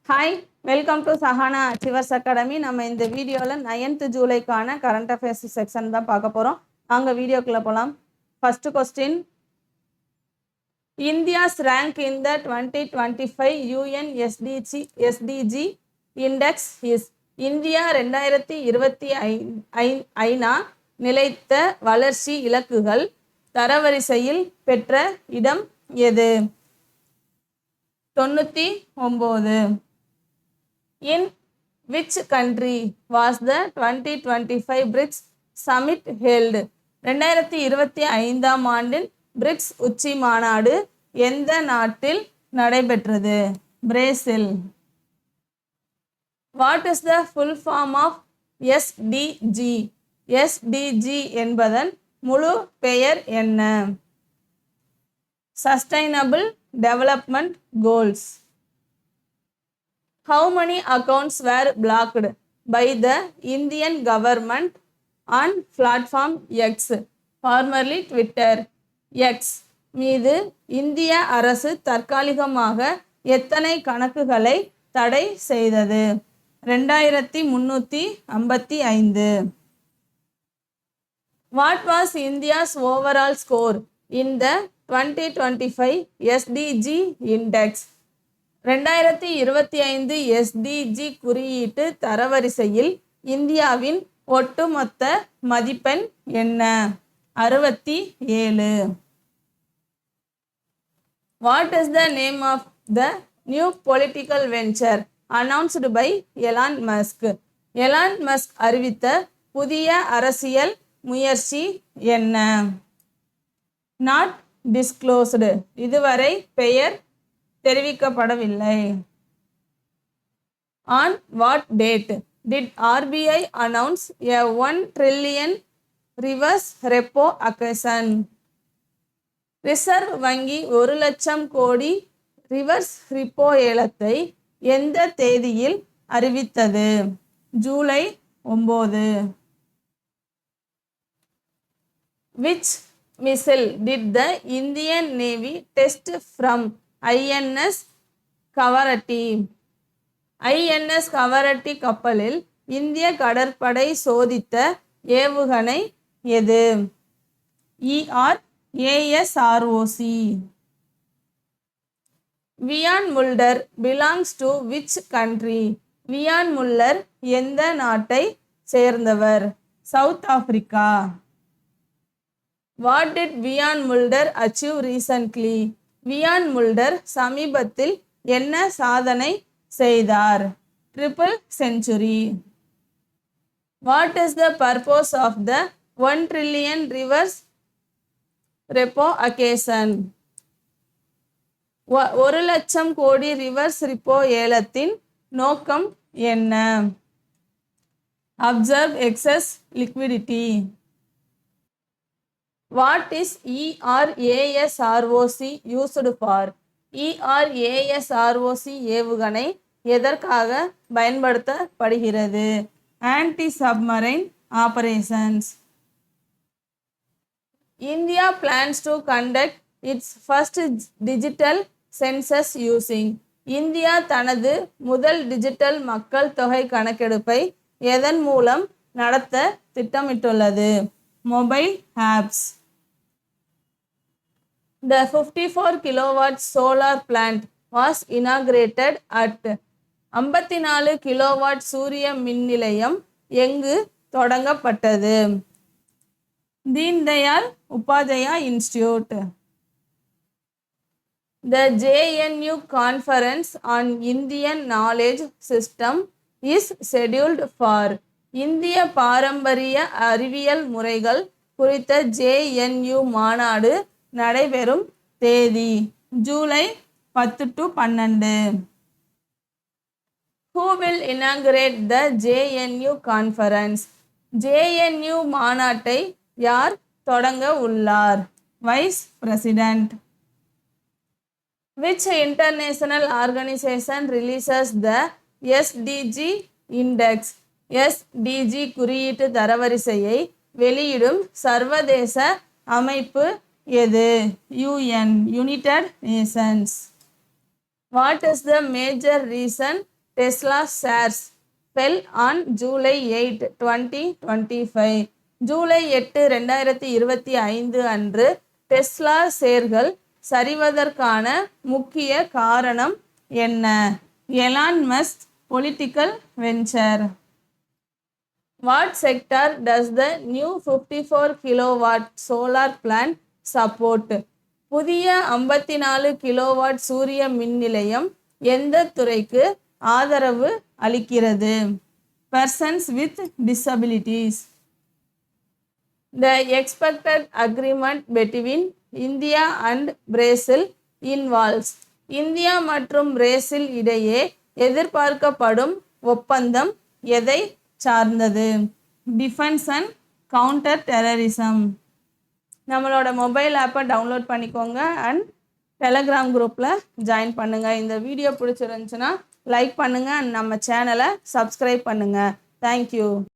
Hi, welcome to Sahana achievers academy. நம்ம இந்த வீடியோவில் 9th ஜூலைக்கான கரண்ட் அஃபேர்ஸ் செக்ஷன் தான் பார்க்க போகிறோம். வாங்க வீடியோக்குள்ளே போகலாம். First question, India's rank in the 2025 UN SDG index is. India 2025 நிலைத்த வளர்ச்சி இலக்குகள் தரவரிசையில் பெற்ற இடம் எது? 99. In which country was the 2025 BRICS summit held? 2025 ஆண்டில் பிரிக்ஸ் உச்சி மாநாடு எந்த நாட்டில் நடைபெற்றது? Brazil. What is the full form of SDG? SDG என்பதன் முழு பெயர் என்ன? Sustainable Development Goals. How many accounts were blocked by the Indian government on platform X, formerly Twitter? X மீது இந்திய அரசு தற்காலிகமாக எத்தனை கணக்குகளை தடை செய்தது? 2355. What was India's overall score in the 2025 SDG Index? 2025 SDG குறியீட்டு தரவரிசையில் இந்தியாவின் ஒட்டுமொத்த மதிப்பெண் என்ன? 67. What is the name of the new political venture announced by Elon Musk? Elon Musk அறிவித்த புதிய அரசியல் முயற்சி என்ன? Not disclosed. இதுவரை பெயர் தெரிவிக்கப்படவில்லை. On what date did RBI announce a 1 trillion reverse repo occasion? Reserve வங்கி 1 லட்சம் கோடி ரிவர்ஸ் ரிப்போ ஏலத்தை எந்த தேதியில் அறிவித்தது? July 9. Which missile did the Indian Navy test from INS Kavaratti? INS Kavaratti கப்பலில் இந்திய கடற்படை சோதித்த ஏவுகணை எது? ERASROC. Viaan Muller belongs to which country? Viaan Muller எந்த நாட்டை சேர்ந்தவர்? South Africa. What did Viaan Muller achieve recently? Viaan Muller சமீபத்தில் என்ன சாதனை செய்தார்? Triple century. What is the purpose of the 1 trillion reverse repo occasion? 1 லட்சம் கோடி ரிவர்ஸ் ரிப்போ ஏலத்தின் நோக்கம் என்ன? Observe excess liquidity. What is ERASROC used for? ERASROC ஏவுகணை எதற்காக பயன்படுத்தப்படுகிறது? Anti submarine operations. India plans to conduct its first digital census using. India தனது முதல் digital மக்கள் தொகை கணக்கெடுப்பை எதன் மூலம் நடத்த திட்டமிட்டுள்ளது? Mobile apps. The 54 kilowatt solar plant was inaugurated at. 54 kilowatt சூரிய மின் நிலையம் எங்கு தொடங்கப்பட்டது? Deen Dayal Upadhyaya institute. The JNU Conference on Indian Knowledge System is scheduled for. இந்திய பாரம்பரிய அறிவியல் முறைகள் குறித்த JNU மாநாடு நடைபெறும் தேதி? July 10 to 12. Who will inaugurate the JNU conference? JNU மாநாட்டை யார் தொடங்க உள்ளார்? Vice president. Which international organization releases the SDG index? SDG குறியீட்டு தரவரிசையை வெளியிடும் சர்வதேச அமைப்பு எது? UN, United Nations. What is the major reason Tesla shares fell on July 8, 2025. July 8, 2025 அன்று டெஸ்லா ஷேர்கள் சரிவதற்கான முக்கிய காரணம் என்ன? Elon Musk political venture. What sector does the new 54 kilowatt solar plant support? புதிய 54 கிலோவாட் சூரிய மின் நிலையம் எந்த துறைக்கு ஆதரவு அளிக்கிறது? Persons with disabilities. The expected agreement between India and Brazil involves. India மற்றும் பிரேசில் இடையே எதிர்பார்க்கப்படும் ஒப்பந்தம் எதை சார்ந்தது? Defence and counter terrorism. நம்மளோட மொபைல் ஆப்பை டவுன்லோட் பண்ணிக்கோங்க அண்ட் டெலகிராம் குரூப்பில் ஜாயின் பண்ணுங்கள். இந்த வீடியோ பிடிச்சிருந்துச்சுன்னா லைக் பண்ணுங்கள் அண்ட் நம்ம சேனலை சப்ஸ்கிரைப் பண்ணுங்கள். தேங்க்யூ.